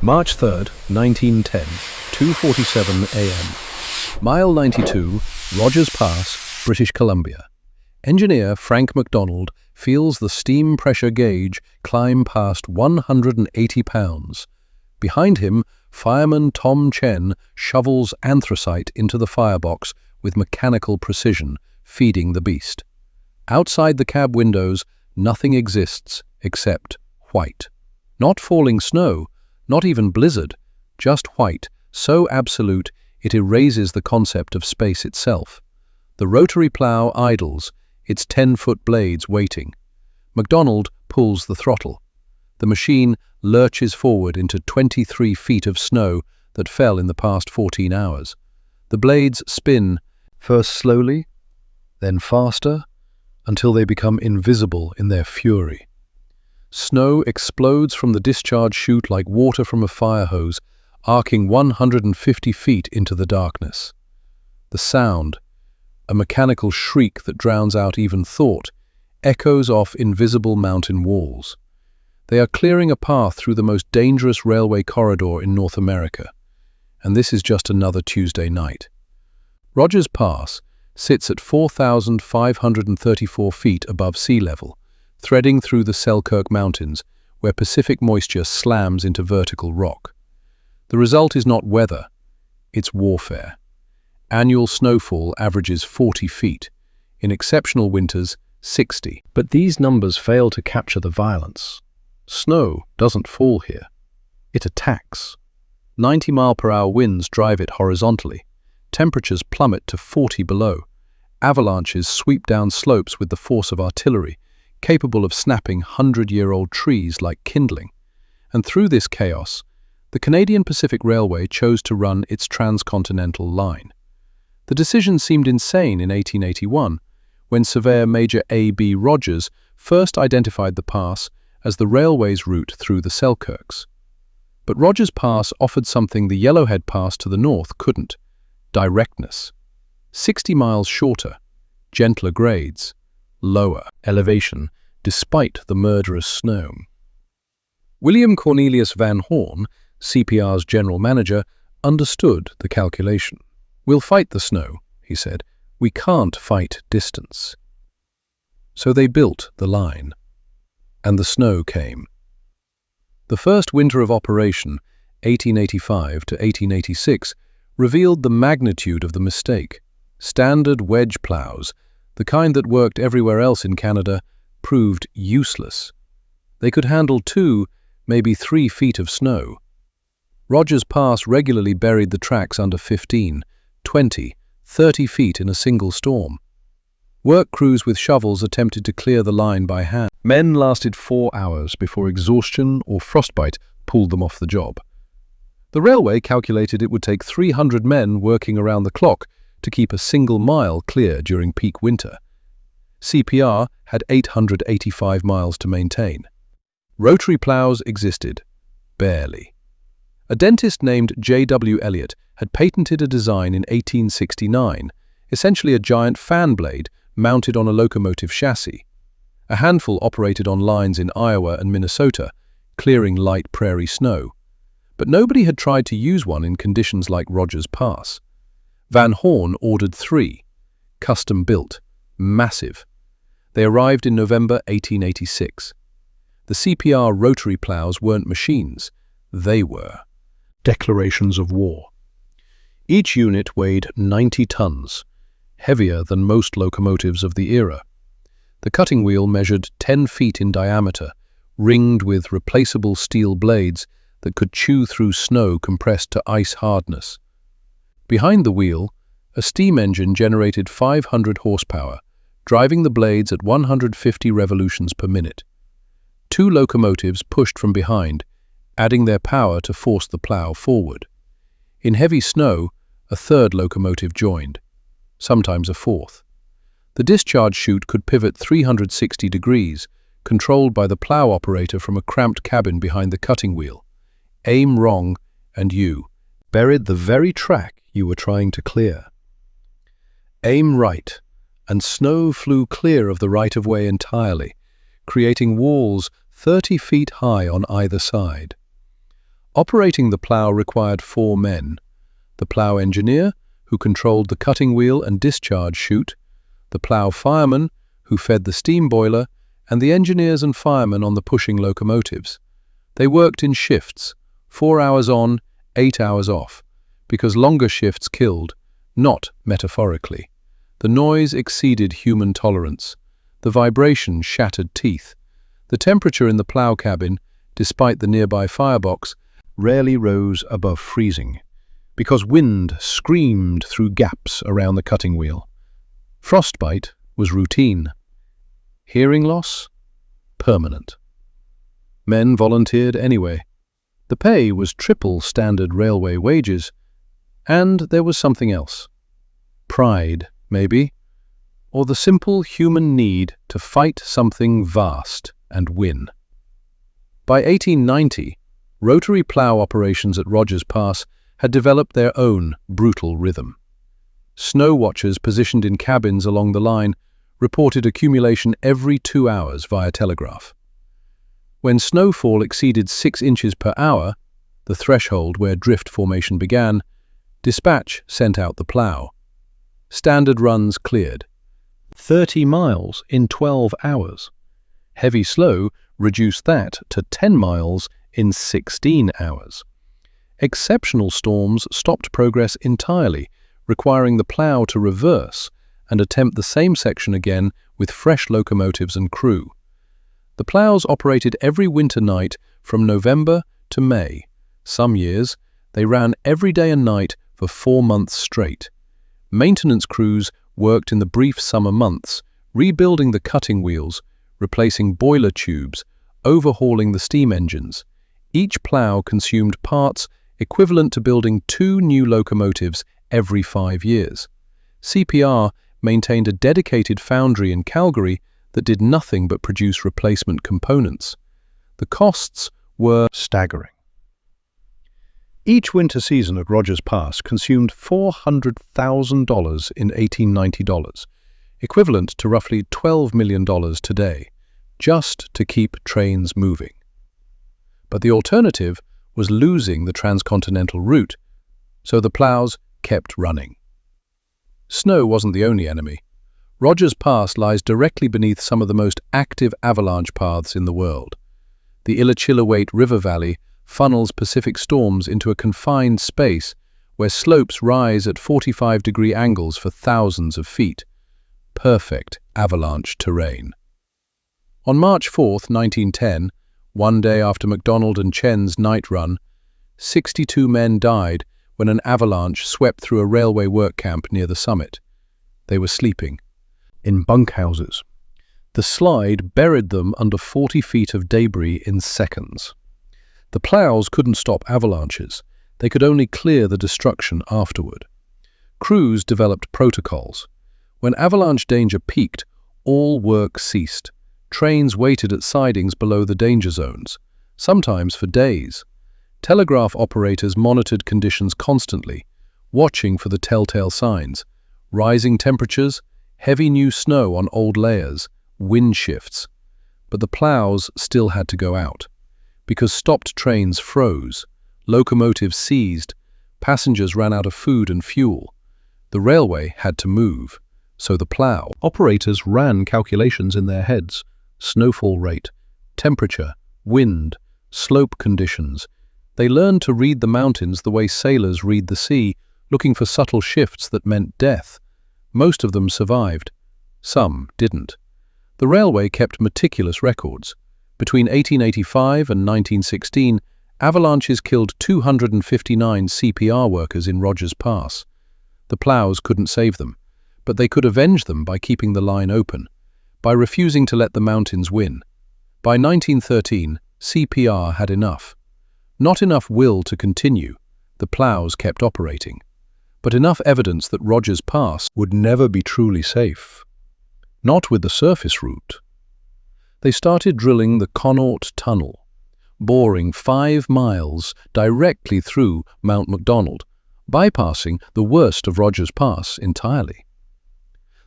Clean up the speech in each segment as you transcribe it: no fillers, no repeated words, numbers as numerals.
March 3rd, 1910, 2:47 a.m. Mile 92, Rogers Pass, British Columbia. Engineer Frank MacDonald feels the steam pressure gauge climb past 180 pounds. Behind him, fireman Tom Chen shovels anthracite into the firebox with mechanical precision, feeding the beast. Outside the cab windows, nothing exists except white. Not falling snow, not even blizzard, just white, so absolute it erases the concept of space itself. The rotary plow idles, its 10-foot blades waiting. MacDonald pulls the throttle. The machine lurches forward into 23 feet of snow that fell in the past 14 hours. The blades spin, first slowly, then faster, until they become invisible in their fury. Snow explodes from the discharge chute like water from a fire hose, arcing 150 feet into the darkness. The sound, a mechanical shriek that drowns out even thought, echoes off invisible mountain walls. They are clearing a path through the most dangerous railway corridor in North America. And this is just another Tuesday night. Rogers Pass sits at 4,534 feet above sea level, threading through the Selkirk Mountains, where Pacific moisture slams into vertical rock. The result is not weather, it's warfare. Annual snowfall averages 40 feet, in exceptional winters, 60. But these numbers fail to capture the violence. Snow doesn't fall here. It attacks. 90-mile-per-hour winds drive it horizontally. Temperatures plummet to 40 below. Avalanches sweep down slopes with the force of artillery, capable of snapping 100-year-old trees like kindling. And through this chaos, the Canadian Pacific Railway chose to run its transcontinental line. The decision seemed insane in 1881, when surveyor Major A.B. Rogers first identified the pass as the railway's route through the Selkirks. But Rogers Pass offered something the Yellowhead Pass to the north couldn't: directness. 60 miles shorter, gentler grades, lower elevation, despite the murderous snow. William Cornelius Van Horn, CPR's general manager, understood the calculation. "We'll fight the snow," he said. "We can't fight distance." So they built the line. And the snow came. The first winter of operation, 1885 to 1886, revealed the magnitude of the mistake. Standard wedge plows, the kind that worked everywhere else in Canada, proved useless. They could handle 2, maybe 3 feet of snow. Rogers Pass regularly buried the tracks under 15, 20, 30 feet in a single storm. Work crews with shovels attempted to clear the line by hand. Men lasted 4 hours before exhaustion or frostbite pulled them off the job. The railway calculated it would take 300 men working around the clock to keep a single mile clear during peak winter. CPR had 885 miles to maintain. Rotary plows existed, barely. A dentist named J.W. Elliott had patented a design in 1869, essentially a giant fan blade mounted on a locomotive chassis. A handful operated on lines in Iowa and Minnesota, clearing light prairie snow. But nobody had tried to use one in conditions like Rogers Pass. Van Horn ordered 3, custom-built, massive. They arrived in November 1886. The CPR rotary plows weren't machines, they were declarations of war. Each unit weighed 90 tons, heavier than most locomotives of the era. The cutting wheel measured 10 feet in diameter, ringed with replaceable steel blades that could chew through snow compressed to ice hardness. Behind the wheel, a steam engine generated 500 horsepower, driving the blades at 150 revolutions per minute. 2 locomotives pushed from behind, adding their power to force the plow forward. In heavy snow, a 3rd locomotive joined, sometimes a 4th. The discharge chute could pivot 360 degrees, controlled by the plow operator from a cramped cabin behind the cutting wheel. Aim wrong, and you buried the very track you were trying to clear. Aim right, and snow flew clear of the right-of-way entirely, creating walls 30 feet high on either side. Operating the plow required 4 men: the plow engineer, who controlled the cutting wheel and discharge chute, the plow fireman, who fed the steam boiler, and the engineers and firemen on the pushing locomotives. They worked in shifts, 4 hours on, 8 hours off, because longer shifts killed, not metaphorically. The noise exceeded human tolerance. The vibration shattered teeth. The temperature in the plow cabin, despite the nearby firebox, rarely rose above freezing, because wind screamed through gaps around the cutting wheel. Frostbite was routine. Hearing loss? Permanent. Men volunteered anyway. The pay was triple standard railway wages, and there was something else. Pride, maybe, or the simple human need to fight something vast and win. By 1890, Rotary Plow operations at Rogers Pass had developed their own brutal rhythm. Snow watchers positioned in cabins along the line reported accumulation every 2 hours via telegraph. When snowfall exceeded 6 inches per hour, the threshold where drift formation began, dispatch sent out the plow. Standard runs cleared. 30 miles in 12 hours. Heavy slow reduced that to 10 miles in 16 hours. Exceptional storms stopped progress entirely, requiring the plow to reverse and attempt the same section again with fresh locomotives and crew. The plows operated every winter night from November to May. Some years, they ran every day and night for 4 months straight. Maintenance crews worked in the brief summer months, rebuilding the cutting wheels, replacing boiler tubes, overhauling the steam engines. Each plow consumed parts equivalent to building 2 new locomotives every 5 years. CPR maintained a dedicated foundry in Calgary that did nothing but produce replacement components. The costs were staggering. Each winter season at Rogers Pass consumed $400,000 in 1890 dollars, equivalent to roughly $12 million today, just to keep trains moving. But the alternative was losing the transcontinental route, so the plows kept running. Snow wasn't the only enemy. Rogers Pass lies directly beneath some of the most active avalanche paths in the world. The Illachilawait River Valley funnels Pacific storms into a confined space where slopes rise at 45-degree angles for thousands of feet. Perfect avalanche terrain. On March 4, 1910, one day after MacDonald and Chen's night run, 62 men died when an avalanche swept through a railway work camp near the summit. They were sleeping in bunkhouses. The slide buried them under 40 feet of debris in seconds. The plows couldn't stop avalanches. They could only clear the destruction afterward. Crews developed protocols. When avalanche danger peaked, all work ceased. Trains waited at sidings below the danger zones, sometimes for days. Telegraph operators monitored conditions constantly, watching for the telltale signs: rising temperatures, heavy new snow on old layers, wind shifts. But the plows still had to go out, because stopped trains froze, locomotives seized, passengers ran out of food and fuel. The railway had to move, so the plow operators ran calculations in their heads: snowfall rate, temperature, wind, slope conditions. They learned to read the mountains the way sailors read the sea, looking for subtle shifts that meant death. Most of them survived. Some didn't. The railway kept meticulous records. Between 1885 and 1916, avalanches killed 259 CPR workers in Rogers Pass. The plows couldn't save them, but they could avenge them by keeping the line open, by refusing to let the mountains win. By 1913, CPR had enough. Not enough will to continue. The plows kept operating, but enough evidence that Rogers Pass would never be truly safe. Not with the surface route. They started drilling the Connaught Tunnel, boring 5 miles directly through Mount MacDonald, bypassing the worst of Rogers Pass entirely.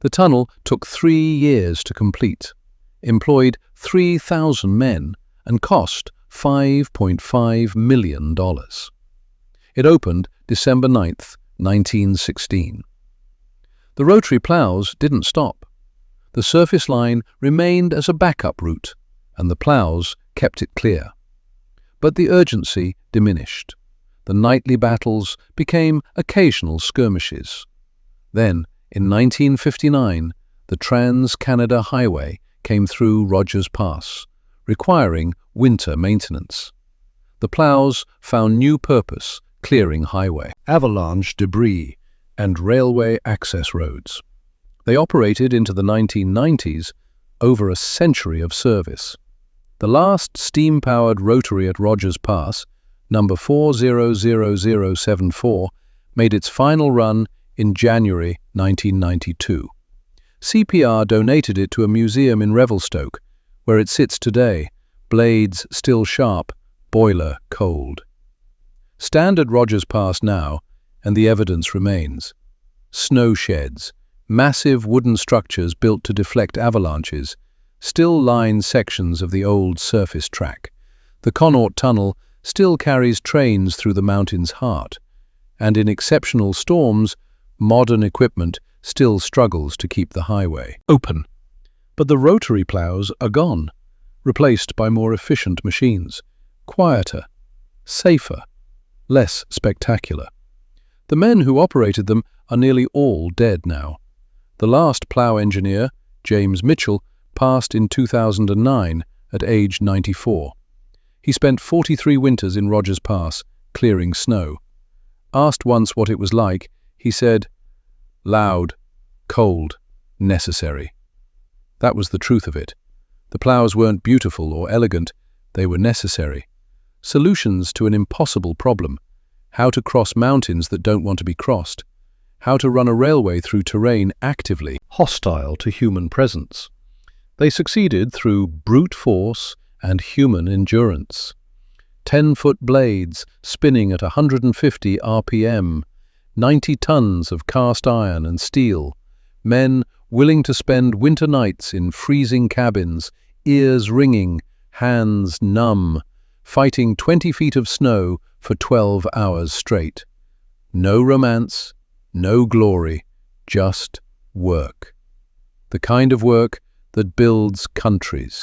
The tunnel took 3 years to complete, employed 3,000 men, and cost $5.5 million. It opened December 9, 1916. The Rotary Plows didn't stop. The surface line remained as a backup route, and the plows kept it clear. But the urgency diminished. The nightly battles became occasional skirmishes. Then, in 1959, the Trans-Canada Highway came through Rogers Pass, requiring winter maintenance. The plows found new purpose clearing highway, avalanche debris, and railway access roads. They operated into the 1990s, over a century of service. The last steam-powered rotary at Rogers Pass, number 400074, made its final run in January 1992. CPR donated it to a museum in Revelstoke, where it sits today, blades still sharp, boiler cold. Stand at Rogers Pass now, and the evidence remains. Snow sheds, massive wooden structures built to deflect avalanches, still line sections of the old surface track. The Connaught Tunnel still carries trains through the mountain's heart, and in exceptional storms, modern equipment still struggles to keep the highway open. But the rotary plows are gone, replaced by more efficient machines, quieter, safer, less spectacular. The men who operated them are nearly all dead now. The last plow engineer, James Mitchell, passed in 2009 at age 94. He spent 43 winters in Rogers Pass, clearing snow. Asked once what it was like, he said, "Loud, cold, necessary." That was the truth of it. The plows weren't beautiful or elegant, they were necessary. Solutions to an impossible problem: how to cross mountains that don't want to be crossed, how to run a railway through terrain actively hostile to human presence. They succeeded through brute force and human endurance. 10-foot blades spinning at 150 RPM, 90 tons of cast iron and steel, men willing to spend winter nights in freezing cabins, ears ringing, hands numb, fighting 20 feet of snow for 12 hours straight. No romance, no glory, just work. The kind of work that builds countries.